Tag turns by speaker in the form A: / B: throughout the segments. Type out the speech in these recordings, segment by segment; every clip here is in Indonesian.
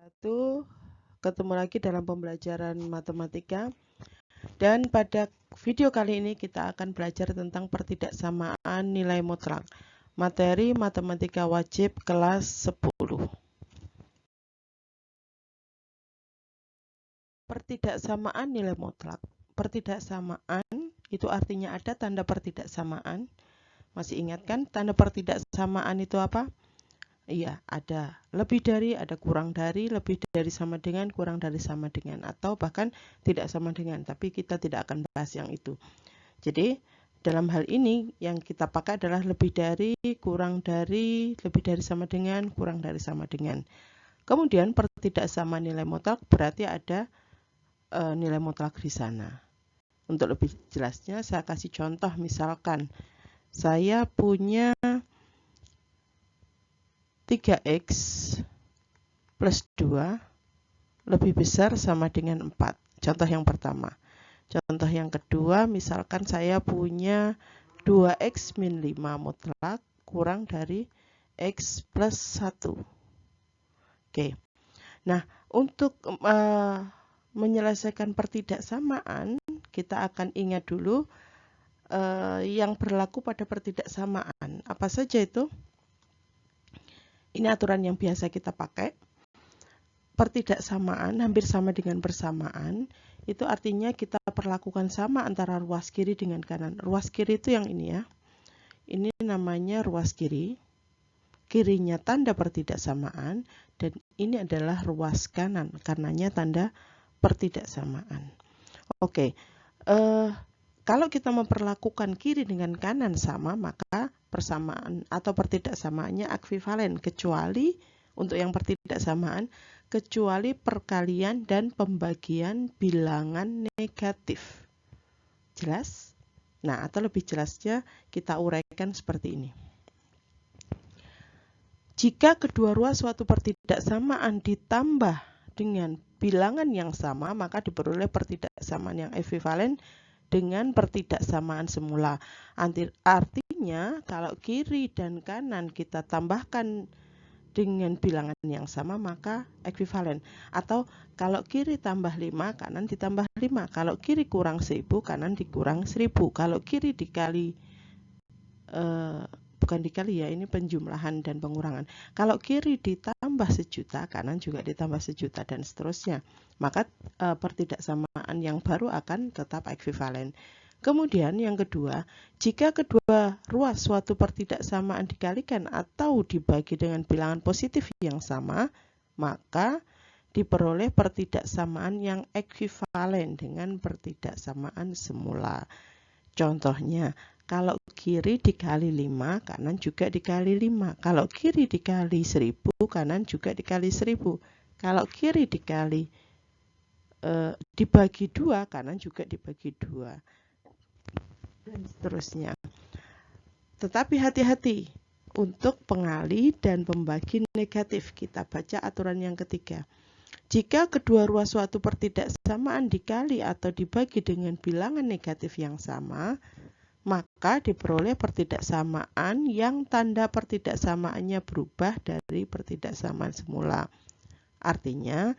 A: Satu, ketemu lagi dalam pembelajaran matematika, dan pada video kali ini kita akan belajar tentang pertidaksamaan nilai mutlak. Materi matematika wajib kelas 10. Pertidaksamaan nilai mutlak. Pertidaksamaan itu artinya ada tanda pertidaksamaan. Masih ingat kan tanda pertidaksamaan itu apa? Iya, ada lebih dari, ada kurang dari, lebih dari sama dengan, kurang dari sama dengan, atau bahkan tidak sama dengan, tapi kita tidak akan bahas yang itu. Jadi, dalam hal ini yang kita pakai adalah lebih dari, kurang dari, lebih dari sama dengan, kurang dari sama dengan. Kemudian pertidaksamaan nilai mutlak berarti ada nilai mutlak di sana. Untuk lebih jelasnya saya kasih contoh, misalkan saya punya 3x plus 2 lebih besar sama dengan 4. Contoh yang pertama. Contoh yang kedua, misalkan saya punya 2x min 5 mutlak kurang dari x plus 1. Oke. Nah, untuk menyelesaikan pertidaksamaan, kita akan ingat dulu yang berlaku pada pertidaksamaan. Apa saja itu? Ini aturan yang biasa kita pakai. Pertidaksamaan hampir sama dengan bersamaan, itu artinya kita perlakukan sama antara ruas kiri dengan kanan. Ruas kiri itu yang ini ya. Ini namanya ruas kiri. Kirinya tanda pertidaksamaan, dan ini adalah ruas kanan, karenanya tanda pertidaksamaan. Oke, kalau kita memperlakukan kiri dengan kanan sama, maka persamaan atau pertidaksamaannya ekvivalen, kecuali untuk yang pertidaksamaan, kecuali perkalian dan pembagian bilangan negatif. Jelas? Nah, atau lebih jelasnya kita uraikan seperti ini. Jika kedua ruas suatu pertidaksamaan ditambah dengan bilangan yang sama, maka diperoleh pertidaksamaan yang ekvivalen dengan pertidaksamaan semula. Artinya, kalau kiri dan kanan kita tambahkan dengan bilangan yang sama, maka ekvivalen. Atau kalau kiri tambah 5, kanan ditambah 5. Kalau kiri kurang 1000, kanan dikurang 1000. Kalau kiri dikali, bukan dikali ya, ini penjumlahan dan pengurangan. Kalau kiri ditambah 1.000.000, kanan juga ditambah 1.000.000, dan seterusnya. Maka pertidaksamaan yang baru akan tetap ekvivalen. Kemudian yang kedua, jika kedua ruas suatu pertidaksamaan dikalikan atau dibagi dengan bilangan positif yang sama, maka diperoleh pertidaksamaan yang ekvivalen dengan pertidaksamaan semula. Contohnya, kalau kiri dikali 5, kanan juga dikali 5. Kalau kiri dikali 1000, kanan juga dikali 1000. Kalau kiri dikali dibagi 2, kanan juga dibagi 2. Dan seterusnya. Tetapi hati-hati untuk pengali dan pembagi negatif. Kita baca aturan yang ketiga. Jika kedua ruas suatu pertidaksamaan dikali atau dibagi dengan bilangan negatif yang sama, maka diperoleh pertidaksamaan yang tanda pertidaksamaannya berubah dari pertidaksamaan semula. Artinya,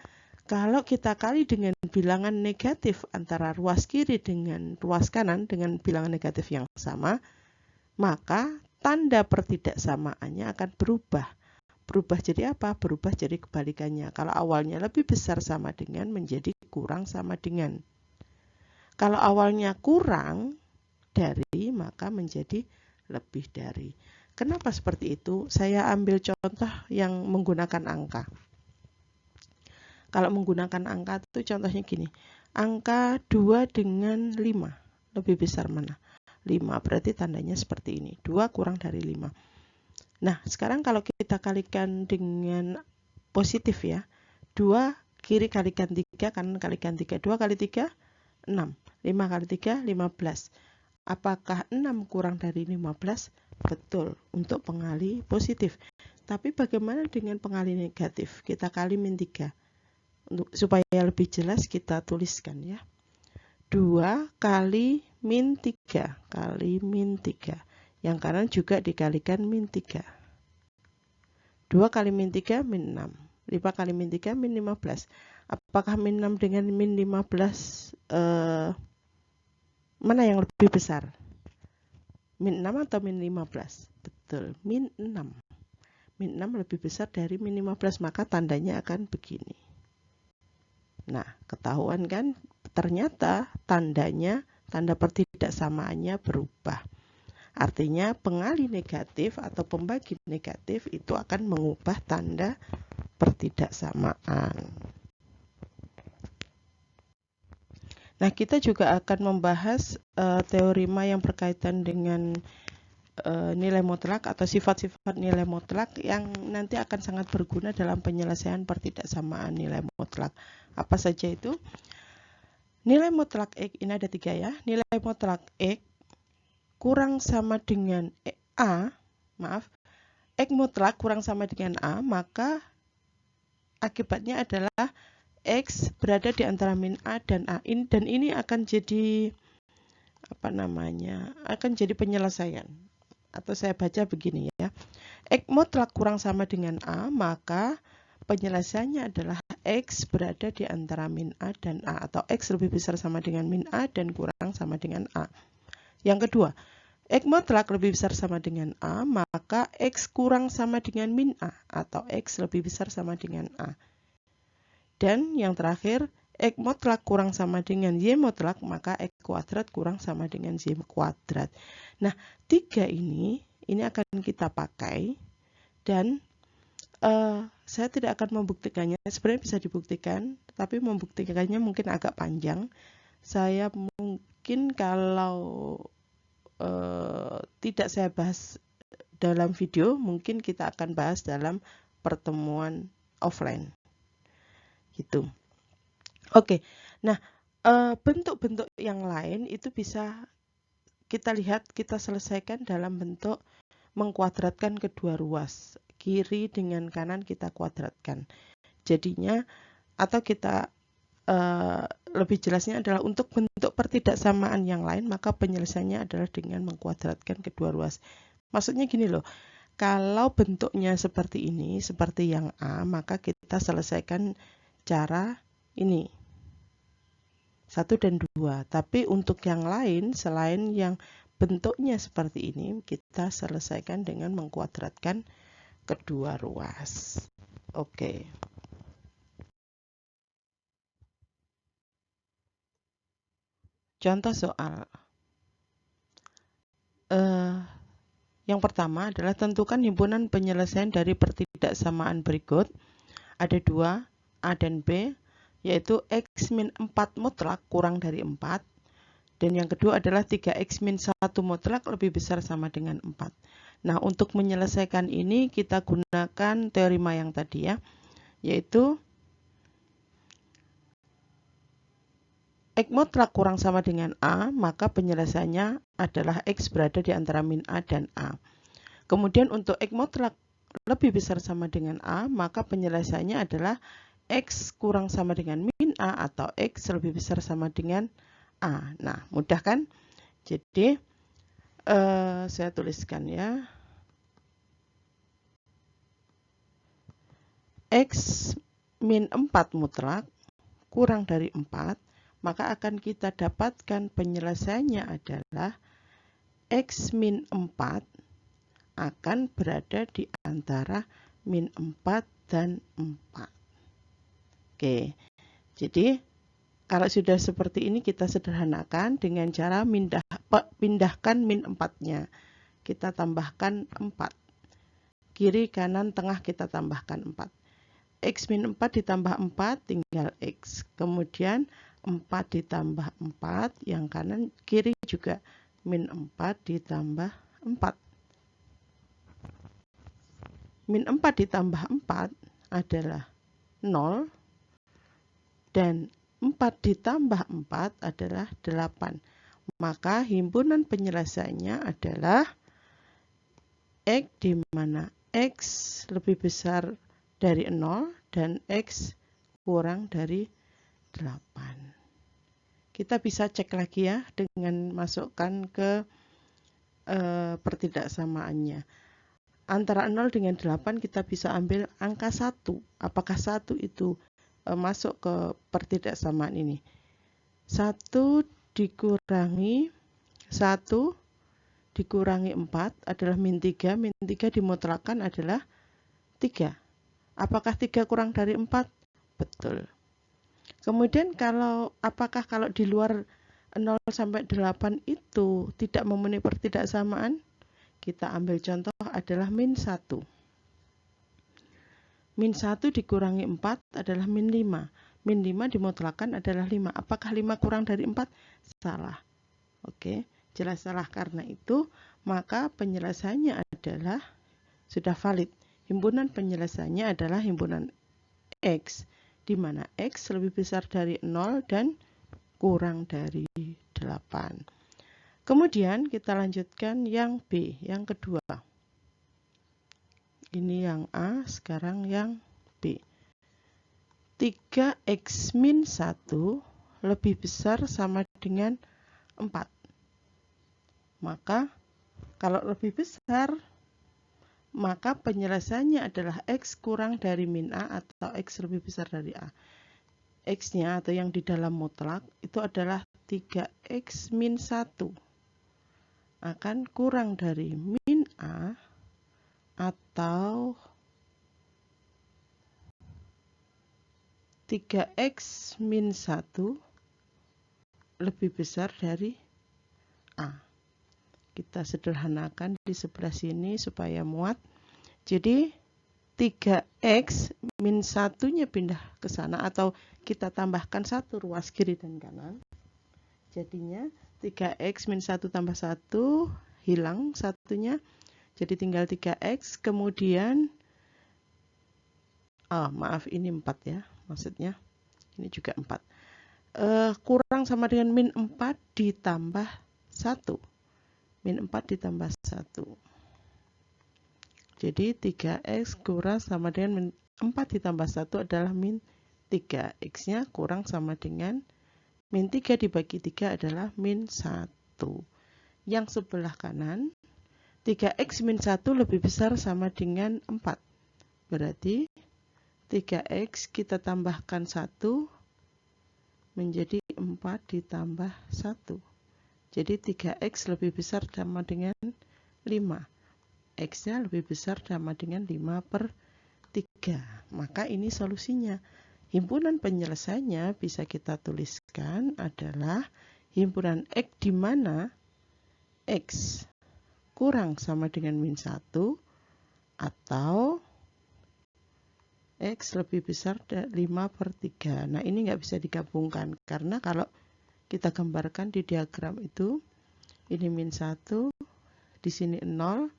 A: kalau kita kali dengan bilangan negatif antara ruas kiri dengan ruas kanan dengan bilangan negatif yang sama, maka tanda pertidaksamaannya akan berubah. Berubah jadi apa? Berubah jadi kebalikannya. Kalau awalnya lebih besar sama dengan menjadi kurang sama dengan. Kalau awalnya kurang dari, maka menjadi lebih dari. Kenapa seperti itu? Saya ambil contoh yang menggunakan angka. Kalau menggunakan angka itu contohnya gini. Angka 2 dengan 5. Lebih besar mana? 5, berarti tandanya seperti ini. 2 kurang dari 5. Nah, sekarang kalau kita kalikan dengan positif ya. 2 kiri kalikan 3, kanan kalikan 3. 2 kali 3, 6. 5 kali 3, 15. Apakah 6 kurang dari 15? Betul, untuk pengali positif. Tapi bagaimana dengan pengali negatif? Kita kali min 3. Supaya lebih jelas kita tuliskan ya. 2 kali min 3 kali min 3. Yang kanan juga dikalikan min 3. 2 kali min 3 min 6. 5 kali min 3 min 15. Apakah min 6 dengan min 15 mana yang lebih besar? Min 6 atau min 15? Betul, min 6. Min 6 lebih besar dari min 15, maka tandanya akan begini. Nah, ketahuan kan? Ternyata tandanya, tanda pertidaksamaannya berubah. Artinya pengali negatif atau pembagi negatif itu akan mengubah tanda pertidaksamaan. Nah, kita juga akan membahas teorema yang berkaitan dengan nilai mutlak atau sifat-sifat nilai mutlak yang nanti akan sangat berguna dalam penyelesaian pertidaksamaan nilai mutlak. Apa saja itu? Nilai mutlak X ini ada 3 ya. Nilai mutlak X kurang sama dengan X mutlak kurang sama dengan A, maka akibatnya adalah X berada di antara min A dan A. Dan ini akan jadi akan jadi penyelesaian. Atau saya baca begini ya. X mutlak kurang sama dengan A, maka penyelesaiannya adalah X berada di antara min A dan A, atau X lebih besar sama dengan min A dan kurang sama dengan A. Yang kedua, X mutlak lebih besar sama dengan A, maka X kurang sama dengan min A, atau X lebih besar sama dengan A. Dan yang terakhir, X mutlak kurang sama dengan Y mutlak, maka X kuadrat kurang sama dengan Y kuadrat. Nah, 3 ini akan kita pakai, dan saya tidak akan membuktikannya. Sebenarnya bisa dibuktikan, tapi membuktikannya mungkin agak panjang. Saya mungkin kalau tidak saya bahas dalam video, mungkin kita akan bahas dalam pertemuan offline gitu. Oke, nah bentuk-bentuk yang lain itu bisa kita lihat, kita selesaikan dalam bentuk mengkuadratkan kedua ruas, kiri dengan kanan kita kuadratkan. Jadinya, atau kita lebih jelasnya adalah untuk bentuk pertidaksamaan yang lain, maka penyelesaiannya adalah dengan mengkuadratkan kedua ruas. Maksudnya gini loh, kalau bentuknya seperti ini, seperti yang A, maka kita selesaikan cara ini, 1 dan 2. Tapi untuk yang lain, selain yang bentuknya seperti ini, kita selesaikan dengan mengkuadratkan kedua ruas. Oke. Contoh soal. Yang pertama adalah tentukan himpunan penyelesaian dari pertidaksamaan berikut. Ada 2, A dan B, yaitu X min 4 mutlak kurang dari 4. Dan yang kedua adalah 3X min 1 mutlak lebih besar sama dengan 4. Nah, untuk menyelesaikan ini kita gunakan teorema yang tadi ya, yaitu X mutlak kurang sama dengan A, maka penyelesaiannya adalah X berada di antara min A dan A. Kemudian untuk X mutlak lebih besar sama dengan A, maka penyelesaiannya adalah X kurang sama dengan min A, atau X lebih besar sama dengan A. Nah, mudah kan? Jadi, saya tuliskan ya. X min 4 mutlak kurang dari 4, maka akan kita dapatkan penyelesaiannya adalah X min 4 akan berada di antara min 4 dan 4. Oke, jadi kalau sudah seperti ini kita sederhanakan dengan cara pindahkan min 4-nya. Kita tambahkan 4. Kiri, kanan, tengah kita tambahkan 4. X min 4 ditambah 4 tinggal X. Kemudian 4 ditambah 4, yang kanan kiri juga min 4 ditambah 4. Min 4 ditambah 4 adalah 0, dan 4 ditambah 4 adalah 8. Maka himpunan penyelesaiannya adalah X di mana X lebih besar dari 0 dan X kurang dari 8. Kita bisa cek lagi ya dengan masukkan ke pertidaksamaannya. antara 0 dengan 8 kita bisa ambil angka 1. Apakah 1 itu masuk ke pertidaksamaan ini? 1 dikurangi 1 dikurangi 4 adalah min 3. Min 3 dimutlakkan adalah 3. Apakah 3 kurang dari 4? Betul. Kemudian apakah kalau di luar 0 sampai 8 itu tidak memenuhi pertidaksamaan? Kita ambil contoh adalah min 1. Min 1 dikurangi 4 adalah min 5. Min 5 dimutlakkan adalah 5. Apakah 5 kurang dari 4? Salah. Oke, jelas salah. Karena itu, maka penyelesaiannya adalah sudah valid. Himpunan penyelesaiannya adalah himpunan X, di mana X lebih besar dari 0 dan kurang dari 8. Kemudian kita lanjutkan yang B, yang kedua. Ini yang A, sekarang yang B. 3x min 1 lebih besar sama dengan 4. Maka kalau lebih besar, maka penyelesaiannya adalah X kurang dari min A atau X lebih besar dari A. X-nya atau yang di dalam mutlak itu adalah 3x min 1 akan kurang dari min A atau 3x min 1 lebih besar dari A. Kita sederhanakan di sebelah sini supaya muat. Jadi 3x min 1-nya pindah ke sana atau kita tambahkan 1 ruas kiri dan kanan. Jadinya 3x min 1 tambah 1 hilang 1-nya. Jadi tinggal 3x, kemudian maaf ini 4 ya, maksudnya ini juga 4. Kurang sama dengan min 4 ditambah 1. Min 4 ditambah 1. Jadi 3x kurang sama dengan min 4 ditambah 1 adalah min 3. X-nya kurang sama dengan min 3 dibagi 3 adalah min 1. Yang sebelah kanan, 3x min 1 lebih besar sama dengan 4. Berarti 3x kita tambahkan 1 menjadi 4 ditambah 1. Jadi 3x lebih besar sama dengan 5. X-nya lebih besar sama dengan 5/3. Maka ini solusinya. Himpunan penyelesaiannya bisa kita tuliskan adalah himpunan X di mana X kurang sama dengan min 1 atau X lebih besar dari 5/3. Nah, ini nggak bisa digabungkan karena kalau kita gambarkan di diagram itu, ini min 1, di sini 0,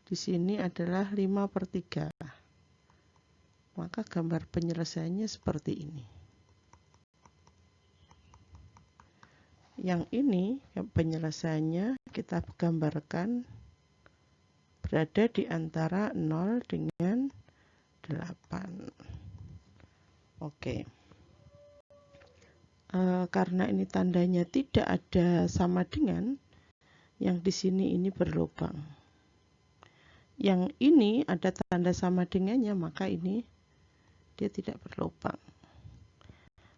A: di sini adalah 5/3. Maka gambar penyelesaiannya seperti ini. Yang ini penyelesaiannya kita gambarkan berada di antara 0 dengan 8. Oke. Karena ini tandanya tidak ada sama dengan, yang di sini ini berlubang. Yang ini ada tanda sama dengannya, maka ini dia tidak berlubang.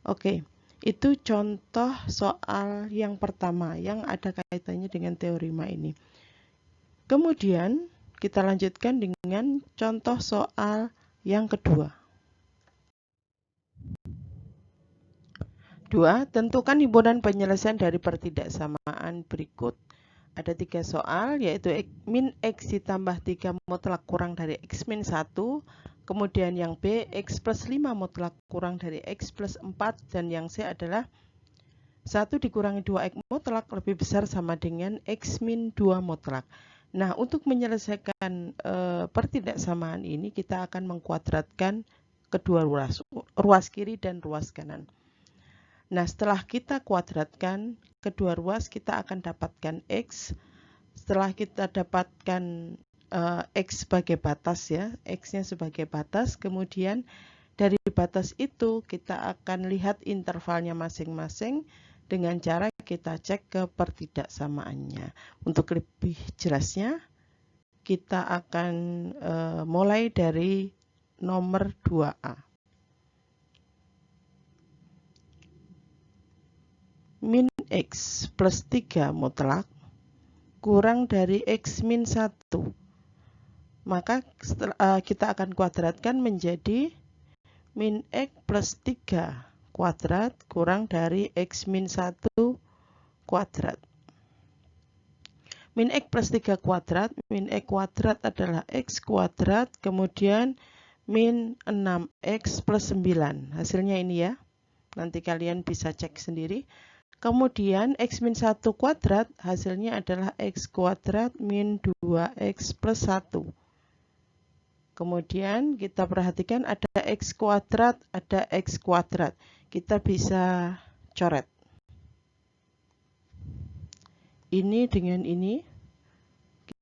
A: Oke, itu contoh soal yang pertama yang ada kaitannya dengan teorema ini. Kemudian kita lanjutkan dengan contoh soal yang kedua. 2. Tentukan himpunan penyelesaian dari pertidaksamaan berikut. Ada 3 soal, yaitu min X ditambah 3 mutlak kurang dari X min 1. Kemudian yang B, X plus 5 mutlak kurang dari X plus 4. Dan yang C adalah 1 dikurangi 2X mutlak lebih besar sama dengan X min 2 mutlak. Nah, untuk menyelesaikan pertidaksamaan ini, kita akan mengkuadratkan kedua ruas kiri dan ruas kanan. Nah, setelah kita kuadratkan kedua ruas, kita akan dapatkan X. Setelah kita dapatkan X sebagai batas ya, X-nya sebagai batas, kemudian dari batas itu kita akan lihat intervalnya masing-masing dengan cara kita cek ke pertidaksamaannya. Untuk lebih jelasnya, kita akan mulai dari nomor 2A. Min X plus 3 mutlak kurang dari X min 1. Maka kita akan kuadratkan menjadi min X plus 3 kuadrat kurang dari X min 1 kuadrat. Min X plus 3 kuadrat, min X kuadrat adalah X kuadrat, kemudian min 6X plus 9. Hasilnya ini ya, nanti kalian bisa cek sendiri. Kemudian X min 1 kuadrat, hasilnya adalah X kuadrat min 2X plus 1. Kemudian kita perhatikan ada X kuadrat, ada X kuadrat. Kita bisa coret. Ini dengan ini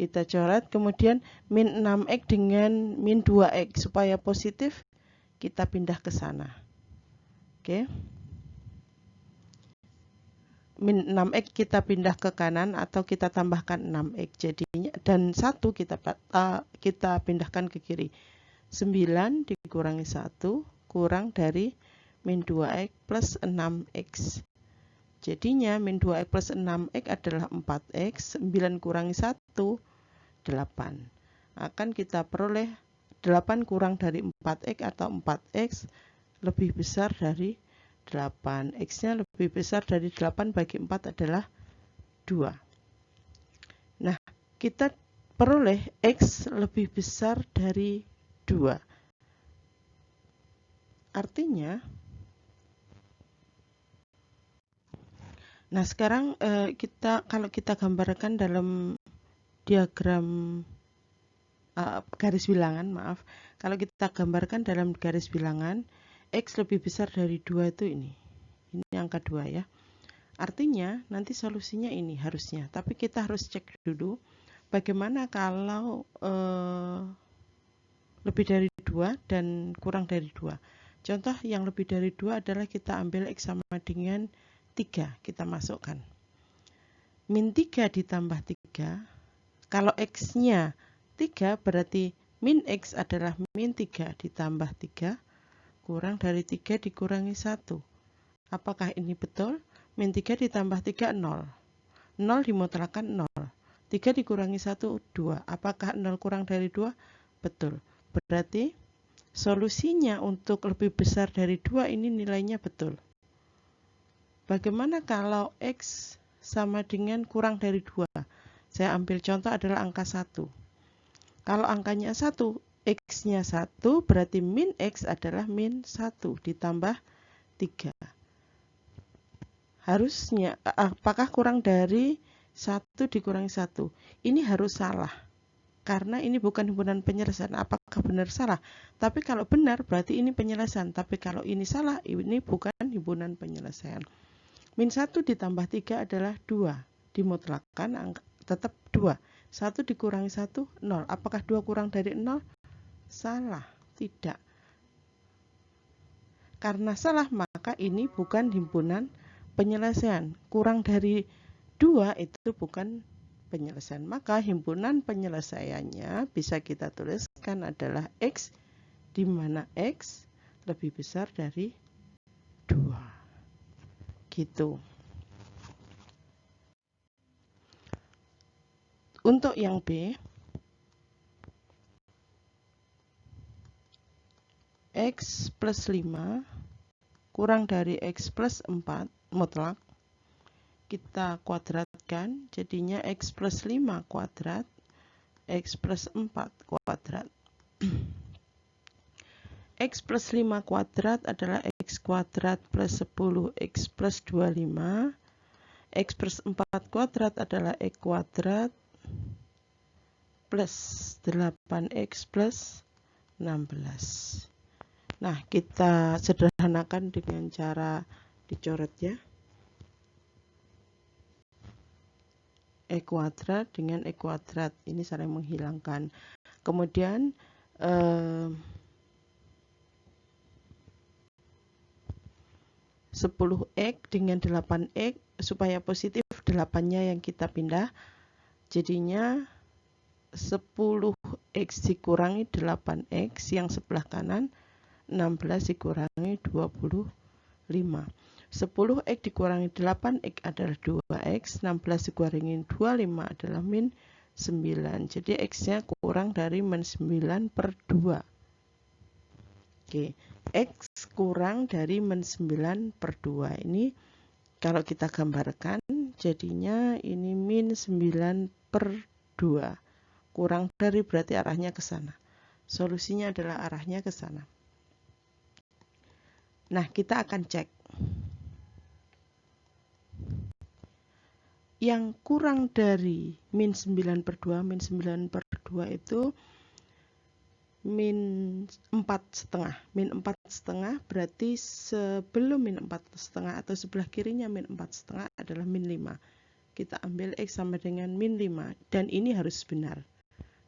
A: kita coret, kemudian min 6X dengan min 2X supaya positif kita pindah ke sana. Oke. Min 6X kita pindah ke kanan atau kita tambahkan 6X jadinya, dan 1 kita pindahkan ke kiri. 9 dikurangi 1 kurang dari min 2X plus 6X. Jadinya min 2X plus 6X adalah 4X, 9 kurangi 1, 8. Akan kita peroleh 8 kurang dari 4X atau 4X lebih besar dari 8. X-nya lebih besar dari 8 bagi 4 adalah 2. Nah, kita peroleh X lebih besar dari 2. Artinya, nah sekarang kalau kita gambarkan dalam diagram garis bilangan, kalau kita gambarkan dalam garis bilangan, X lebih besar dari 2 itu ini angka 2 ya. Artinya nanti solusinya ini harusnya, tapi kita harus cek dulu bagaimana kalau lebih dari 2 dan kurang dari 2. Contoh yang lebih dari 2 adalah kita ambil X sama dengan 3, kita masukkan. Min 3 ditambah 3, kalau X-nya 3 berarti min X adalah min 3 ditambah 3 kurang dari 3 dikurangi 1. Apakah ini betul? Min 3 ditambah 3, 0. 0 dimutlakkan 0. 3 dikurangi 1, 2. Apakah 0 kurang dari 2? Betul. Berarti solusinya untuk lebih besar dari 2 ini nilainya betul. Bagaimana kalau X sama dengan kurang dari 2? Saya ambil contoh adalah angka 1. Kalau angkanya 1, X-nya 1, berarti min X adalah min 1 ditambah 3. Harusnya, apakah kurang dari 1 dikurangi 1? Ini harus salah, karena ini bukan himpunan penyelesaian. Apakah benar salah? Tapi kalau benar, berarti ini penyelesaian. Tapi kalau ini salah, ini bukan himpunan penyelesaian. Min 1 ditambah 3 adalah 2. Dimutlakkan tetap 2. 1 dikurangi 1, 0. Apakah 2 kurang dari 0? Salah, tidak. Karena salah, maka ini bukan himpunan penyelesaian. Kurang dari 2 itu bukan penyelesaian. Maka himpunan penyelesaiannya bisa kita tuliskan adalah X, di mana X lebih besar dari 2. Gitu. Untuk yang B, X plus 5 kurang dari X plus 4 mutlak, kita kuadratkan jadinya X plus 5 kuadrat, X plus 4 kuadrat. X plus 5 kuadrat adalah X kuadrat plus 10 X plus 25. X plus 4 kuadrat adalah X kuadrat plus 8X plus 16. Nah, kita sederhanakan dengan cara dicoret ya. E kuadrat dengan E kuadrat ini saling menghilangkan. Kemudian 10X dengan 8X supaya positif 8-nya yang kita pindah. Jadinya 10x dikurangi 8x, yang sebelah kanan 16 dikurangi 25. 10x dikurangi 8x adalah 2x, 16 dikurangi 25 adalah min 9. Jadi x-nya kurang dari min 9 per 2. Oke, x kurang dari min 9 per 2. Ini kalau kita gambarkan jadinya ini min 9 per 2. Kurang dari berarti arahnya ke sana. Solusinya adalah arahnya ke sana. Nah, kita akan cek. Yang kurang dari min 9 per 2, min 9 per 2 itu min 4,5. Min 4,5 berarti sebelum min 4,5 atau sebelah kirinya min 4,5 adalah min 5. Kita ambil x sama dengan min 5. Dan ini harus benar.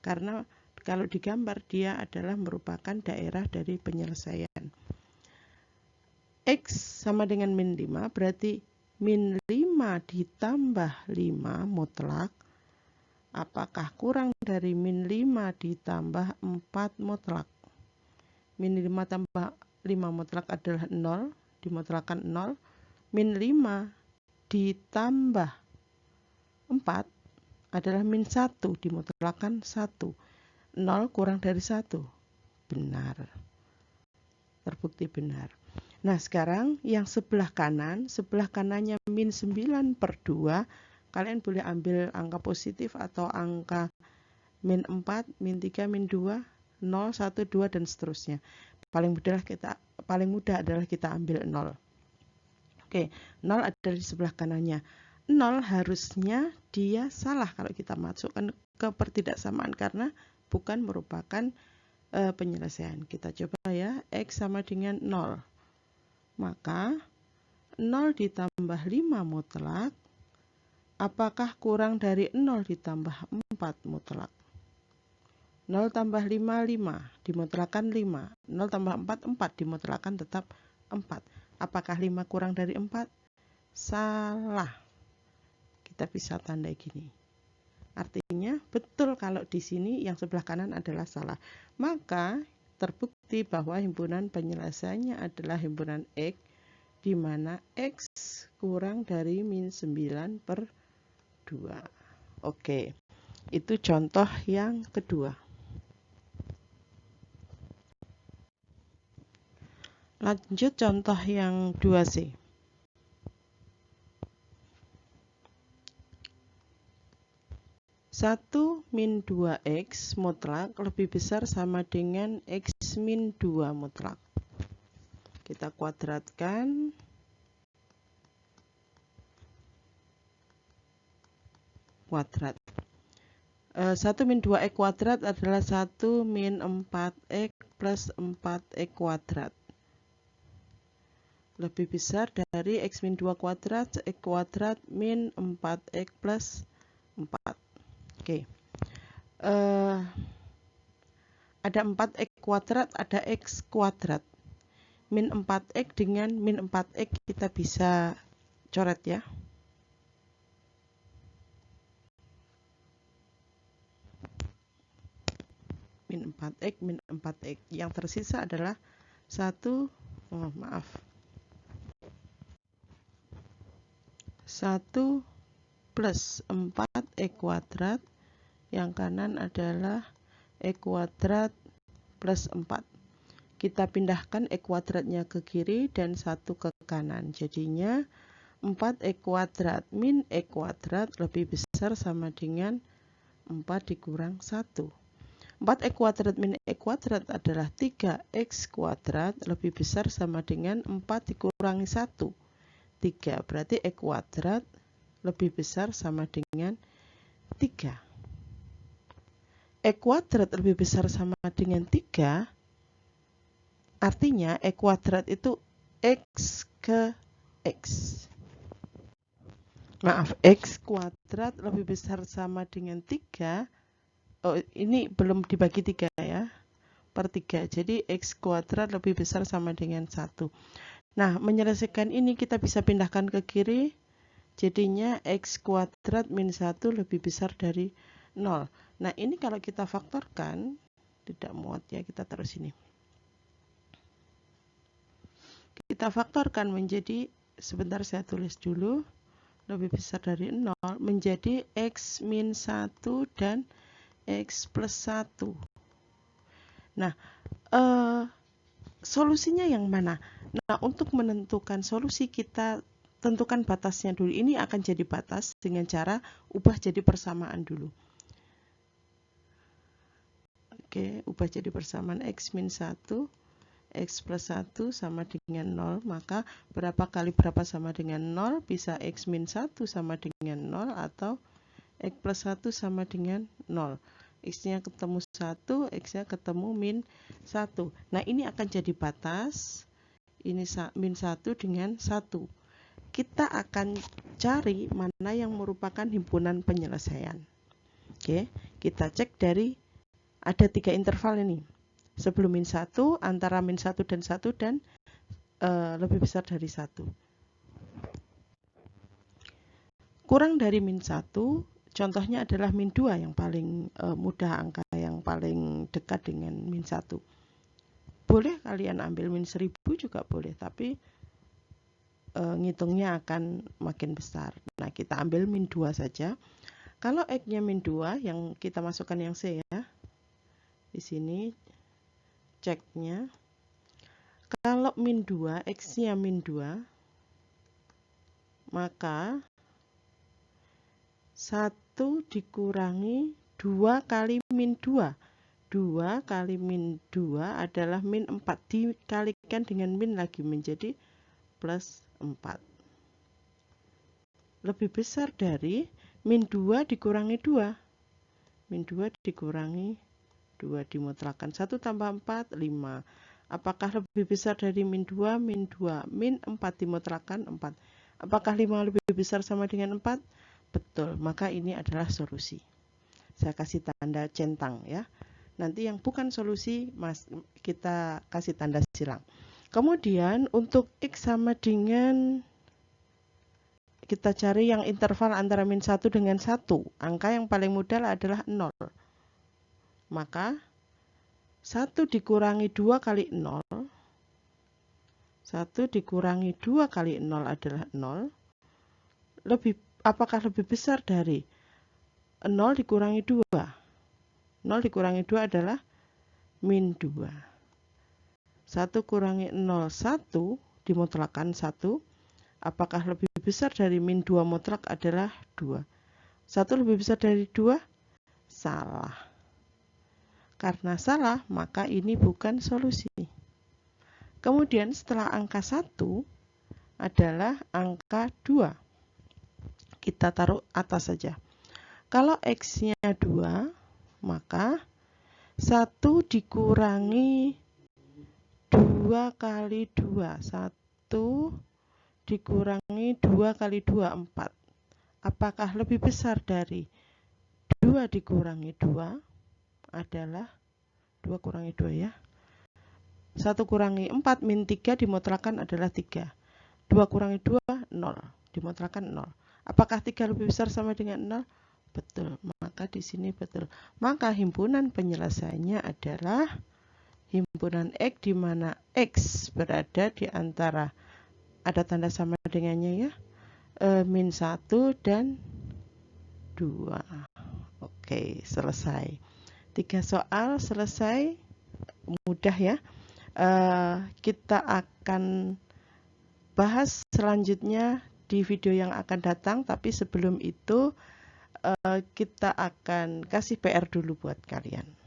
A: Karena kalau digambar dia adalah merupakan daerah dari penyelesaian. X sama dengan min 5 berarti min 5 ditambah 5 mutlak. Apakah kurang dari min 5 ditambah 4 mutlak? Min 5 tambah 5 mutlak adalah 0, dimutlakan 0. Min 5 ditambah 4 adalah min 1, dimutlakan 1. 0 kurang dari 1. Benar. Terbukti benar. Nah, sekarang yang sebelah kanannya min 9 per 2. Kalian boleh ambil angka positif atau angka min 4, min 3, min 2, 0, 1, 2, dan seterusnya. Paling mudah adalah kita ambil 0. Oke, 0 ada di sebelah kanannya. 0 harusnya dia salah kalau kita masukkan ke pertidaksamaan karena bukan merupakan penyelesaian. Kita coba ya, x sama dengan 0. Maka 0 ditambah 5 mutlak, apakah kurang dari 0 ditambah 4 mutlak? 0 tambah 5, 5, dimutlakan 5. 0 tambah 4, 4, dimutlakan tetap 4. Apakah 5 kurang dari 4? Salah. Kita bisa tandai gini. Artinya betul kalau di sini yang sebelah kanan adalah salah. Maka terbukti bahwa himpunan penyelesaiannya adalah himpunan X, di mana X kurang dari min 9 per 2. Oke, itu contoh yang kedua. Lanjut contoh yang 2C. 1 min 2x mutlak lebih besar sama dengan x min 2 mutlak. Kita kuadratkan. Kuadrat. 1 min 2x kuadrat adalah 1 min 4x plus 4x kuadrat. Lebih besar dari x min 2 kuadrat, x kuadrat min 4x plus 4. Oke. Ada 4x kuadrat, ada x kuadrat. Min 4x dengan min 4x kita bisa coret ya. Min 4x, min 4x. Yang tersisa adalah 1 plus 4x kuadrat, yang kanan adalah x kuadrat plus 4. Kita pindahkan x kuadratnya ke kiri dan 1 ke kanan. Jadinya 4x kuadrat min x kuadrat lebih besar sama dengan 4 dikurang 1. 4x kuadrat min x kuadrat adalah 3x kuadrat lebih besar sama dengan 4 dikurangi 1. 3, berarti x kuadrat lebih besar sama dengan 3. X kuadrat lebih besar sama dengan 3, artinya x kuadrat itu x ke x. Maaf, x kuadrat lebih besar sama dengan 3. Oh, ini belum dibagi 3 ya. Per 3. Jadi x kuadrat lebih besar sama dengan 1. Nah, menyelesaikan ini kita bisa pindahkan ke kiri. Jadinya x kuadrat min 1 lebih besar dari 0. Nah, ini kalau kita faktorkan, tidak muat ya, kita terus ini. Kita faktorkan menjadi, sebentar saya tulis dulu, lebih besar dari 0, menjadi X min 1 dan X plus 1. Nah, solusinya yang mana? Nah, untuk menentukan solusi kita tentukan batasnya dulu. Ini akan jadi batas dengan cara ubah jadi persamaan dulu. Oke, ubah jadi persamaan X min 1, X plus 1 sama dengan 0. Maka berapa kali berapa sama dengan 0? Bisa X min 1 sama dengan 0 atau X plus 1 sama dengan 0. X-nya ketemu 1, X-nya ketemu min 1. Nah, ini akan jadi batas. Ini min 1 dengan 1. Kita akan cari mana yang merupakan himpunan penyelesaian. Oke, kita cek dari ada 3 interval ini. Sebelum min 1, antara min 1 dan 1, dan lebih besar dari 1. Kurang dari min 1, contohnya adalah min 2 yang paling mudah, angka yang paling dekat dengan min 1. Boleh kalian ambil min 1000 juga boleh, tapi ngitungnya akan makin besar. Nah, kita ambil min 2 saja. Kalau X-nya min 2, yang kita masukkan yang C ya. Di sini ceknya. Kalau min 2, X-nya min 2, maka 1 dikurangi 2 kali min 2. 2 kali min 2 adalah min 4. Dikalikan dengan min lagi menjadi plus 4. Lebih besar dari min 2 dikurangi 2. Min 2 dikurangi 2 dimutlakkan. 1 tambah 4, 5. Apakah lebih besar dari min 2? Min 2. Min 4 dimutlakkan 4. Apakah 5 lebih besar sama dengan 4? Betul, maka ini adalah solusi. Saya kasih tanda centang ya. Nanti yang bukan solusi, kita kasih tanda silang. Kemudian untuk X sama dengan, kita cari yang interval antara min 1 dengan 1. Angka yang paling mudah adalah 0. Maka 1 dikurangi 2 kali 0. 1 dikurangi 2 kali 0 adalah 0. Apakah lebih besar dari 0 dikurangi 2? 0 dikurangi 2 adalah min 2. 1 kurangi 0, 1 dimutlakkan 1. Apakah lebih besar dari min 2 mutlak adalah 2. 1 lebih besar dari 2? Salah. Karena salah, maka ini bukan solusi. Kemudian setelah angka 1 adalah angka 2. Kita taruh atas saja. Kalau X-nya 2, maka 1 dikurangi 2 kali 2. 1 dikurangi 2 kali 2, 4. Apakah lebih besar dari 2 dikurangi 2? Adalah 2 kurangi 2 ya. 1 kurangi 4 min 3 dimutlakkan adalah 3. 2 kurangi 2, 0. Dimutlakkan 0. Apakah 3 lebih besar sama dengan 0? Betul. Maka di sini betul. Maka himpunan penyelesaiannya adalah himpunan X, di mana X berada di antara, ada tanda sama dengannya ya, min 1 dan 2. Oke, selesai. 3 soal selesai, mudah ya. Kita akan bahas selanjutnya di video yang akan datang, tapi sebelum itu kita akan kasih PR dulu buat kalian.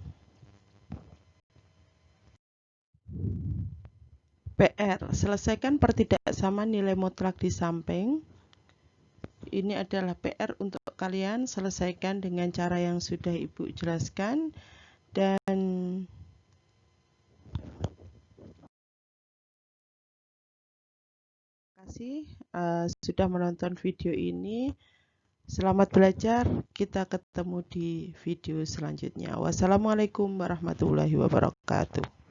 A: PR, selesaikan pertidaksamaan nilai mutlak di samping. Ini adalah PR untuk kalian, selesaikan dengan cara yang sudah Ibu jelaskan. Dan terima kasih sudah menonton video ini. Selamat belajar, kita ketemu di video selanjutnya. Wassalamualaikum warahmatullahi wabarakatuh.